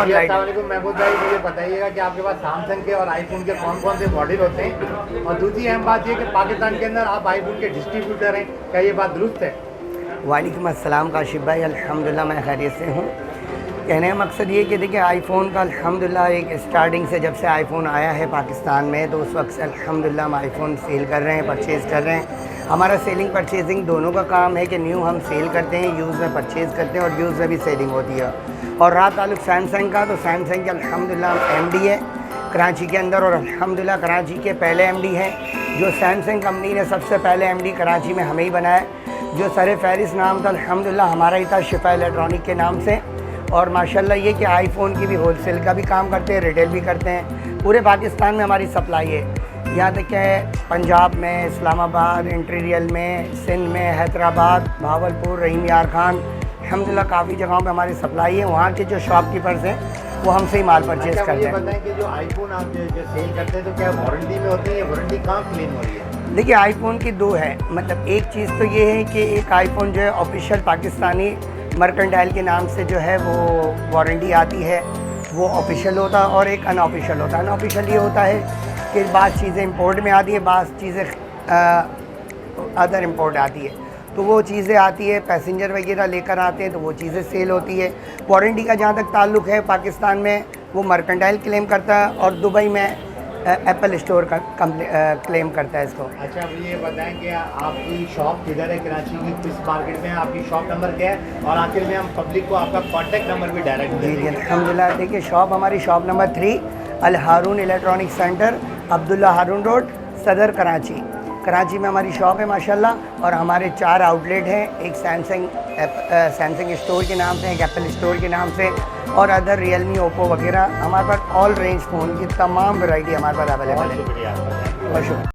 और लाइट। अस्सलामुअलैकुम महबूब भाई, मुझे बताइएगा कि आपके पास सैमसंग के और आईफोन के कौन कौन से मॉडल होते हैं, और दूसरी अहम बात यह कि पाकिस्तान के अंदर आप आईफोन के डिस्ट्रीब्यूटर हैं, क्या ये बात दुरुस्त है? वालेकुम अस्सलाम काशिफ भाई, अल्हम्दुलिल्लाह मैं खैरियत से हूँ। कहने का मकसद ये कि देखिए आईफ़ोन का अल्हम्दुलिल्लाह एक स्टार्टिंग से जब से आईफ़ोन आया है पाकिस्तान में तो उस वक्त से अल्हम्दुलिल्लाह हम आईफ़ोन सेल कर रहे हैं, परचेज़ कर रहे हैं। हमारा सेलिंग परचेजिंग दोनों का काम है कि न्यू हम सेल करते हैं, यूज़ में परचेज़ करते हैं और यूज़ में भी सेलिंग होती है। और रहा ताल्लुक सैमसंग का, तो सैमसंग के अल्हम्दुलिल्लाह हम MD है कराची के अंदर, और अल्हम्दुलिल्लाह कराची के पहले MD हैं। जो सैमसंग कंपनी ने सबसे पहले MD कराची में हमें ही बनाया, जो सर फहरिस्त नाम था अल्हम्दुलिल्लाह हमारा ही था, शिफा इलेक्ट्रॉनिक के नाम से। और माशाल्लाह ये कि आईफ़ोन की भी होलसेल का भी काम करते हैं, रिटेल भी करते हैं। पूरे पाकिस्तान में हमारी सप्लाई है, यहाँ तक कि पंजाब में, इस्लामाबाद, इंटीरियल में, सिंध में, हैदराबाद, भावलपुर, रहीम यार खान, अल्हम्दुलिल्लाह काफ़ी जगहों पे हमारी सप्लाई है। वहाँ के जो शॉपकीपर्स हैं वो हमसे ही माल परचेज़ करते हैं। बताएं कि जो आईफोन आप जो सेल करते हैं तो क्या वारंटी में होते हैं, या वारंटी कहाँ क्लेम हो रही है? देखिए आईफ़ोन की दो है, मतलब एक चीज़ तो ये है कि एक आईफ़ोन जो है ऑफिशियल पाकिस्तानी मर्केंटाइल के नाम से जो है वो वारंटी आती है, वो ऑफिशियल होता है, और एक अनऑफिशियल होता है। अनऑफिशियल ये होता है कि बाज़ चीज़ें इंपोर्ट में आती है, बाज़ चीज़ें अदर इंपोर्ट आती है, तो वो चीज़ें आती है, पैसेंजर वगैरह लेकर आते हैं तो वो चीज़ें सेल होती है। वारंटी का जहाँ तक ताल्लुक़ है पाकिस्तान में वो मर्केंटाइल क्लेम करता है, और दुबई में एप्पल स्टोर का क्लेम करता है इसको। अच्छा, अब ये बताएं कि आपकी शॉप किधर है कराची की, किस मार्केट में है, आपकी शॉप नंबर क्या है, और आखिर में हम पब्लिक को आपका कॉन्टैक्ट नंबर भी डायरेक्ट जी जी अल्हम्दुलिल्लाह। देखिए शॉप हमारी शॉप नंबर 3 अल हारून इलेक्ट्रॉनिक सेंटर, अब्दुल्ला हारून रोड, सदर कराची। कराची में हमारी शॉप है माशाल्लाह, और हमारे 4 आउटलेट हैं, एक सैमसंग स्टोर के नाम से, एक एप्पल स्टोर के नाम से, और अदर रियलमी, ओप्पो वगैरह। हमारे पास ऑल रेंज फ़ोन की तमाम वैरायटी हमारे पास अवेलेबल है। शुक्रिया। बहुत शुक्रिया।